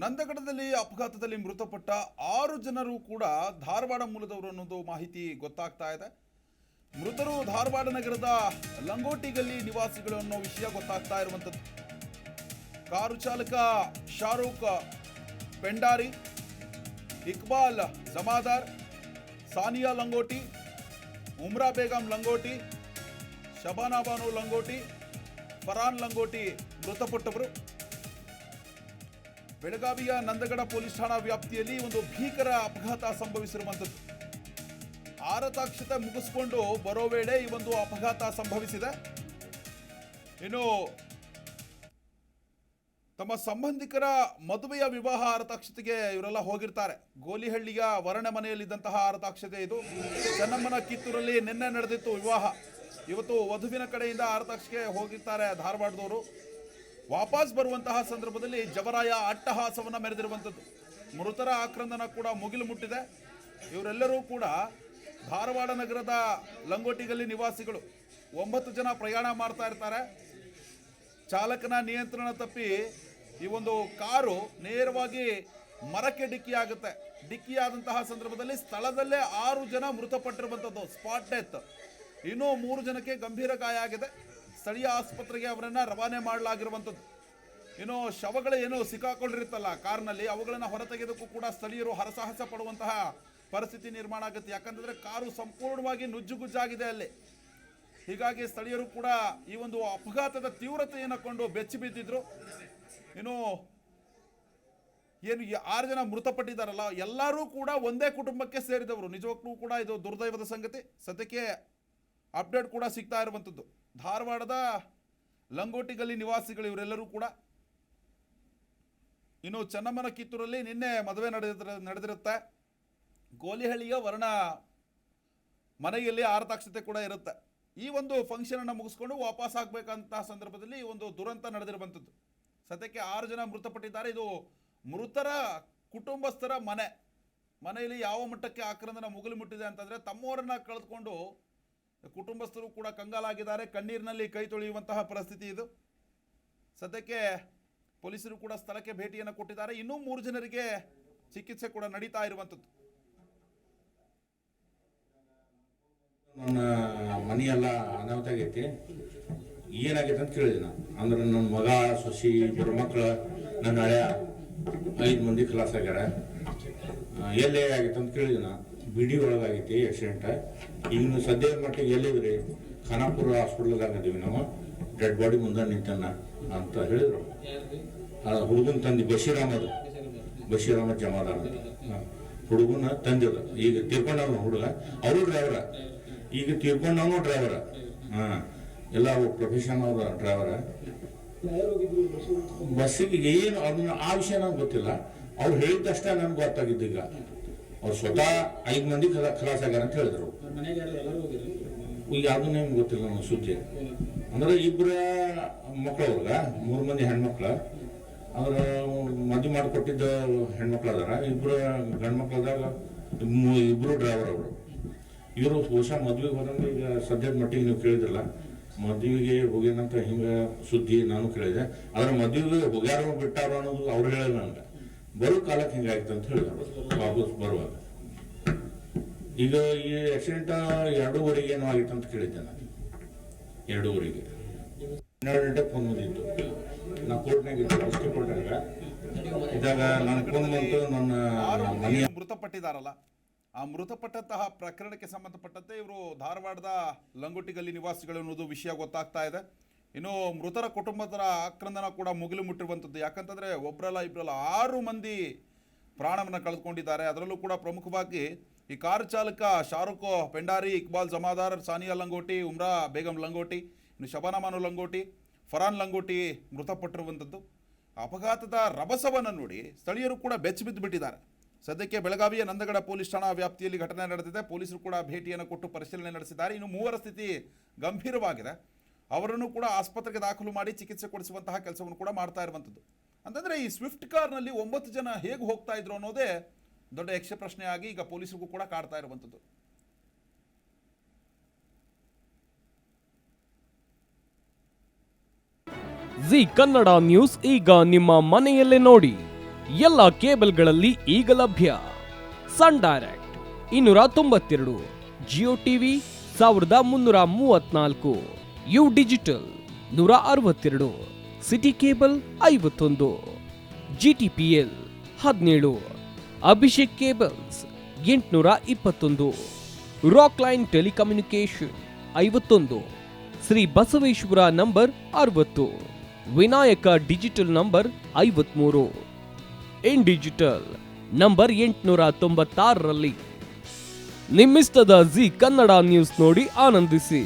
ನಂದಗಡದಲ್ಲಿ ಅಪಘಾತದಲ್ಲಿ ಮೃತಪಟ್ಟ 6 ಜನರು ಕೂಡ ಧಾರವಾಡ ಮೂಲದವರು ಅನ್ನೋದು ಮಾಹಿತಿ ಗೊತ್ತಾಗ್ತಾ ಇದೆ. ಮೃತರು ಧಾರವಾಡ ನಗರದ ಲಂಗೋಟಿಗಲ್ಲಿ ನಿವಾಸಿಗಳು ಅನ್ನೋ ವಿಷಯ ಗೊತ್ತಾಗ್ತಾ ಇರುವಂಥದ್ದು. ಕಾರು ಚಾಲಕ ಶಾರೂಕ್ ಪೆಂಡಾರಿ, ಇಕ್ಬಾಲ್ ಜಮಾದಾರ್, ಸಾನಿಯಾ ಲಂಗೋಟಿ, ಉಮ್ರಾ ಬೇಗಂ ಲಂಗೋಟಿ, ಶಬಾನಾ ಬಾನು ಲಂಗೋಟಿ, ಫರಾನ್ ಲಂಗೋಟಿ ಮೃತಪಟ್ಟವರು. ಬೆಳಗಾವಿಯ ನಂದಗಡ ಪೊಲೀಸ್ ಠಾಣಾ ವ್ಯಾಪ್ತಿಯಲ್ಲಿ ಒಂದು ಭೀಕರ ಅಪಘಾತ ಸಂಭವಿಸಿರುವಂಥದ್ದು. ಆರತಾಕ್ಷತೆ ಮುಗಿಸಿಕೊಂಡು ಬರೋ ವೇಳೆ ಈ ಒಂದು ಅಪಘಾತ ಸಂಭವಿಸಿದೆ. ಇನ್ನು ತಮ್ಮ ಸಂಬಂಧಿಕರ ಮದುವೆಯ ವಿವಾಹ ಆರತಾಕ್ಷತೆಗೆ ಇವರೆಲ್ಲ ಹೋಗಿರ್ತಾರೆ. ಗೋಲಿಹಳ್ಳಿಯ ವರಣ ಮನೆಯಲ್ಲಿದ್ದಂತಹ ಆರತಾಕ್ಷತೆ ಇದು. ಚೆನ್ನಮ್ಮನ ಕಿತ್ತೂರಲ್ಲಿ ನಿನ್ನೆ ನಡೆದಿತ್ತು ವಿವಾಹ. ಇವತ್ತು ವಧುವಿನ ಕಡೆಯಿಂದ ಆರತಾಕ್ಷತೆಗೆ ಹೋಗಿರ್ತಾರೆ ಧಾರವಾಡದವರು. ವಾಪಸ್ ಬರುವಂತಹ ಸಂದರ್ಭದಲ್ಲಿ ಜವರಾಯ ಅಟ್ಟಹಾಸವನ್ನು ಮೆರೆದಿರುವಂಥದ್ದು. ಮೃತರ ಆಕ್ರಂದನ ಕೂಡ ಮುಗಿಲು ಮುಟ್ಟಿದೆ. ಇವರೆಲ್ಲರೂ ಕೂಡ ಧಾರವಾಡ ನಗರದ ಲಂಗೋಟಿಗಲ್ಲಿ ನಿವಾಸಿಗಳು. 9 ಜನ ಪ್ರಯಾಣ ಮಾಡ್ತಾ ಇರ್ತಾರೆ. ಚಾಲಕನ ನಿಯಂತ್ರಣ ತಪ್ಪಿ ಈ ಒಂದು ಕಾರು ನೇರವಾಗಿ ಮರಕ್ಕೆ ಡಿಕ್ಕಿಯಾಗುತ್ತೆ. ಡಿಕ್ಕಿಯಾದಂತಹ ಸಂದರ್ಭದಲ್ಲಿ ಸ್ಥಳದಲ್ಲೇ 6 ಜನ ಮೃತಪಟ್ಟಿರುವಂಥದ್ದು, ಸ್ಪಾಟ್ ಡೆತ್. ಇನ್ನೂ 3 ಜನಕ್ಕೆ ಗಂಭೀರ ಗಾಯ ಆಗಿದೆ. ಸ್ಥಳೀಯ ಆಸ್ಪತ್ರೆಗೆ ಅವರನ್ನು ರವಾನೆ ಮಾಡಲಾಗಿರುವಂಥದ್ದು. ಇನ್ನು ಶವಗಳು ಏನು ಸಿಕ್ಕಾಕೊಂಡಿರುತ್ತಲ್ಲ ಕಾರ್ನಲ್ಲಿ, ಅವುಗಳನ್ನು ಹೊರತೆಗೆದಕ್ಕೂ ಕೂಡ ಸ್ಥಳೀಯರು ಹರಸಾಹಸ ಪಡುವಂತಹ ಪರಿಸ್ಥಿತಿ ನಿರ್ಮಾಣ ಆಗುತ್ತೆ. ಯಾಕಂತಂದರೆ ಕಾರು ಸಂಪೂರ್ಣವಾಗಿ ನುಜ್ಜುಗುಜ್ಜಾಗಿದೆ ಅಲ್ಲಿ. ಹೀಗಾಗಿ ಸ್ಥಳೀಯರು ಕೂಡ ಈ ಒಂದು ಅಪಘಾತದ ತೀವ್ರತೆಯನ್ನು ಕೊಂಡು ಬೆಚ್ಚಿ ಬಿದ್ದಿದ್ರು. ಇನ್ನು ಏನು 6 ಜನ ಮೃತಪಟ್ಟಿದ್ದಾರಲ್ಲ, ಎಲ್ಲರೂ ಕೂಡ ಒಂದೇ ಕುಟುಂಬಕ್ಕೆ ಸೇರಿದವರು. ನಿಜವಾಗ್ಲೂ ಕೂಡ ಇದು ದುರ್ದೈವದ ಸಂಗತಿ. ಸದ್ಯಕ್ಕೆ ಅಪ್ಡೇಟ್ ಕೂಡ ಸಿಗ್ತಾ ಇರುವಂಥದ್ದು. ಧಾರವಾಡದ ಲಂಗೋಟಿಗಲ್ಲಿ ನಿವಾಸಿಗಳು ಇವರೆಲ್ಲರೂ ಕೂಡ. ಇನ್ನು ಚೆನ್ನಮ್ಮನ ಕಿತ್ತೂರಲ್ಲಿ ನಿನ್ನೆ ಮದುವೆ ನಡೆದಿರುತ್ತೆ. ಗೋಲಿಹಳ್ಳಿಯ ವರ್ಣ ಮನೆಯಲ್ಲಿ ಆರತಾಕ್ಷತೆ ಕೂಡ ಇರುತ್ತೆ. ಈ ಒಂದು ಫಂಕ್ಷನನ್ನು ಮುಗಿಸ್ಕೊಂಡು ವಾಪಸ್ ಆಗಬೇಕಂತ ಸಂದರ್ಭದಲ್ಲಿ ಈ ಒಂದು ದುರಂತ ನಡೆದಿರುವಂಥದ್ದು. ಸದ್ಯಕ್ಕೆ 6 ಜನ ಮೃತಪಟ್ಟಿದ್ದಾರೆ. ಇದು ಮೃತರ ಕುಟುಂಬಸ್ಥರ ಮನೆಯಲ್ಲಿ ಯಾವ ಮಟ್ಟಕ್ಕೆ ಆಕ್ರಂದನ ಮುಗಿಲು ಮುಟ್ಟಿದೆ ಅಂತಂದರೆ, ತಮ್ಮವರನ್ನು ಕಳೆದುಕೊಂಡು ಕುಟುಂಬಸ್ಥರು ಕೂಡ ಕಂಗಾಲಾಗಿದ್ದಾರೆ. ಕಣ್ಣೀರಿನಲ್ಲಿ ಕೈ ತೊಳೆಯುವಂತಹ ಪರಿಸ್ಥಿತಿ ಇದು. ಸದ್ಯಕ್ಕೆ ಪೊಲೀಸರು ಕೂಡ ಸ್ಥಳಕ್ಕೆ ಭೇಟಿಯನ್ನು ಕೊಟ್ಟಿದ್ದಾರೆ. ಇನ್ನೂ 3 ಜನರಿಗೆ ಚಿಕಿತ್ಸೆ ಕೂಡ ನಡೀತಾ ಇರುವಂಥದ್ದು. ನನ್ನ ಮನೆಯೆಲ್ಲ ಅನಾಹುತ ಆಗೈತಿ. ಏನಾಗೈತೆ ಅಂತ ಕೇಳಿದೆ ನಾನು. ಅಂದ್ರೆ ನನ್ನ ಮಗ, ಸೊಸಿ, 2 ಮಕ್ಕಳು, ನನ್ನ ಹಳೆಯ 5 ಮಂದಿ ಖಲಾಸ್ ಆಗ್ಯಾರ. ಎಲ್ಲೇ ಆಗೈತೆ ಅಂತ ಕೇಳಿದೆ ನಾನು. ಬಿಡಿ ಒಳಗಾಗೈತಿ ಆಕ್ಸಿಡೆಂಟ್. ಇನ್ನು ಸದ್ಯದ ಮಟ್ಟಿಗೆ ಎಲ್ಲಿದ್ರಿ? ಖಾನಾಪುರ ಹಾಸ್ಪಿಟಲ್ದಾಗ ಅದೀವಿ ನಾವು. ಡೆಡ್ ಬಾಡಿ ಮುಂದೆ ನಿಂತನ್ನ ಅಂತ ಹೇಳಿದ್ರು. ಹುಡುಗನ ತಂದು ಬಶೀರಾಮ ಜಮಾದಾರ್ ಹುಡುಗನ ತಂದಿಲ್ಲ. ಈಗ ತೀರ್ಕೊಂಡವ್ನು ಹುಡುಗ, ಅವರು ಡ್ರೈವರ. ಈಗ ತೀರ್ಕೊಂಡವನು ಡ್ರೈವರ. ಎಲ್ಲ ಪ್ರೊಫೆಷನ್ ಅವ್ರ ಡ್ರೈವರ. ಬಸ್ಸಿಗೆ ಏನು ಅದನ್ನ ಆ ವಿಷಯ ನನಗೆ ಗೊತ್ತಿಲ್ಲ. ಅವ್ರು ಹೇಳಿದ್ದಷ್ಟೇ ನನಗೆ ಗೊತ್ತಾಗಿದ್ದು. ಈಗ ಅವ್ರು ಸ್ವತಃ 5 ಮಂದಿ ಖಲಾಸ್ ಆಗ್ಯಾರ ಅಂತ ಹೇಳಿದ್ರು. ಈಗ ಅದು ನಿಮ್ಗೆ ಗೊತ್ತಿಲ್ಲ ನನ್ನ ಸುದ್ದಿ. ಅಂದ್ರೆ 2 ಮಕ್ಕಳು ಅವ್ರಗ, 3 ಮಂದಿ ಹೆಣ್ಮಕ್ಳು. ಅವ್ರ ಮದುವೆ ಮಾಡಿಕೊಟ್ಟಿದ್ದ ಹೆಣ್ಮಕ್ಳು ಅದಾರ. 2 ಗಂಡು ಮಕ್ಳದಾಗ 2 ಡ್ರೈವರ್ ಅವರು. ಇವರು ಹೊಸ ಮದುವೆಗೆ ಹೋದಂಗೆ ಈಗ ಸದ್ಯದ ಮಟ್ಟಿಗೆ ನೀವು ಕೇಳಿದ್ರಲ್ಲ, ಮದುವೆಗೆ ಹೋಗ್ಯಾನಂತ ಹಿಂಗೆ ಸುದ್ದಿ ನಾನು ಕೇಳಿದೆ. ಆದ್ರೆ ಮದುವೆಗೆ ಹೋಗ್ಯಾರೋ ಬಿಟ್ಟಾರೋ ಅನ್ನೋದು ಅವ್ರು ಹೇಳಿಲ್ಲ ನನಗೆ. ಬರೋ ಕಾಲಕ್ಕೆ ಹಿಂಗಾಯ್ತು ಅಂತ ಹೇಳಿದ್ರು ವಾಪಸ್ ಬರುವಾಗ. ಈಗ ಈ ಆಕ್ಸಿಡೆಂಟ್ 2:30 ಏನೋ ಆಗಿತ್ತು ಅಂತ ಕೇಳಿದ್ದೆ ನಾನು. 2:30 12 ಗಂಟೆಗೆ ಫೋನ್ ಬಂದಿತ್ತು. ನಾ ಕೋರ್ಟ್ನಾಗ ಅಷ್ಟೇ ಕೊಟ್ಟಾಗ ಇದ್ದಾಗ ನನ್ನ ಫೋನ್ ಬಂತು. ನನ್ನ ಮನೆಯ ಮೃತಪಟ್ಟಿದ್ದಾರಲ್ಲ, ಆ ಮೃತಪಟ್ಟಂತಹ ಪ್ರಕರಣಕ್ಕೆ ಸಂಬಂಧಪಟ್ಟಂತೆ ಇವರು ಧಾರವಾಡದ ಲಂಗೋಟಿಗಲ್ಲಿ ನಿವಾಸಿಗಳು ಅನ್ನೋದು ವಿಷಯ ಗೊತ್ತಾಗ್ತಾ ಇದೆ. ಇನ್ನು ಮೃತರ ಕುಟುಂಬದ ಆಕ್ರಂದನ ಕೂಡ ಮುಗಿಲು ಮುಟ್ಟಿರುವಂಥದ್ದು. ಯಾಕಂತಂದರೆ ಒಬ್ಬರಲ್ಲ 6 ಮಂದಿ ಪ್ರಾಣವನ್ನು ಕಳೆದುಕೊಂಡಿದ್ದಾರೆ. ಅದರಲ್ಲೂ ಕೂಡ ಪ್ರಮುಖವಾಗಿ ಈ ಕಾರು ಚಾಲಕ ಶಾರೂಕ್ ಪೆಂಡಾರಿ, ಇಕ್ಬಾಲ್ ಜಮಾದಾರ್, ಸಾನಿಯಾ ಲಂಗೋಟಿ, ಉಮ್ರಾ ಬೇಗಂ ಲಂಗೋಟಿ, ಇನ್ನು ಶಬಾನಾ ಬಾನು ಲಂಗೋಟಿ, ಫರಾನ್ ಲಂಗೋಟಿ ಮೃತಪಟ್ಟಿರುವಂಥದ್ದು. ಅಪಘಾತದ ರಭಸವನ್ನು ನೋಡಿ ಸ್ಥಳೀಯರು ಕೂಡ ಬೆಚ್ಚಿ ಬಿಟ್ಟಿದ್ದಾರೆ. ಸದ್ಯಕ್ಕೆ ಬೆಳಗಾವಿಯ ನಂದಗಡ ಪೊಲೀಸ್ ಠಾಣಾ ವ್ಯಾಪ್ತಿಯಲ್ಲಿ ಘಟನೆ ನಡೆದಿದೆ. ಪೊಲೀಸರು ಕೂಡ ಭೇಟಿಯನ್ನು ಕೊಟ್ಟು ಪರಿಶೀಲನೆ ನಡೆಸಿದ್ದಾರೆ. ಇನ್ನು 3ರ ಸ್ಥಿತಿ ಗಂಭೀರವಾಗಿದೆ. ಅವರನ್ನು ಕೂಡ ಆಸ್ಪತ್ರೆಗೆ ದಾಖಲು ಮಾಡಿ ಚಿಕಿತ್ಸೆ ಕೊಡಿಸುವಂತಹ ಕೆಲಸವನ್ನು ಕೂಡ ಮಾಡ್ತಾ ಇರುವಂಥದ್ದು. ಅಂತಂದರೆ ಈ ಸ್ವಿಫ್ಟ್ ಕಾರ್ನಲ್ಲಿ 9 ಜನ ಹೇಗೆ ಹೋಗ್ತಾ ಇದ್ರು ಅನ್ನೋದೇ ದೊಡ್ಡ ಯಕ್ಷ ಪ್ರಶ್ನೆಯಾಗಿ ಈಗ ಪೊಲೀಸರಿಗೂ ಕೂಡ ಕಾಡ್ತಾ ಇರುವಂಥದ್ದು. ಜಿ ಕನ್ನಡ ನ್ಯೂಸ್ ಈಗ ನಿಮ್ಮ ಮನೆಯಲ್ಲೇ ನೋಡಿ. ಎಲ್ಲ ಕೇಬಲ್ಗಳಲ್ಲಿ ಈಗ ಲಭ್ಯ. Sun Direct 292, Jio TV 1334, U digital 162, City Cable 51, GTPL 17, Abhishek cables 821, Rock Line telecommunication 51, Shri Basaveshwara number 60, Vinayaka digital number 53, in digital number 896ರಲ್ಲಿ. ನಿಮ್ಮಿಸ್ತದ ಜಿ ಕನ್ನಡ ನ್ಯೂಸ್ ನೋಡಿ ಆನಂದಿಸಿ.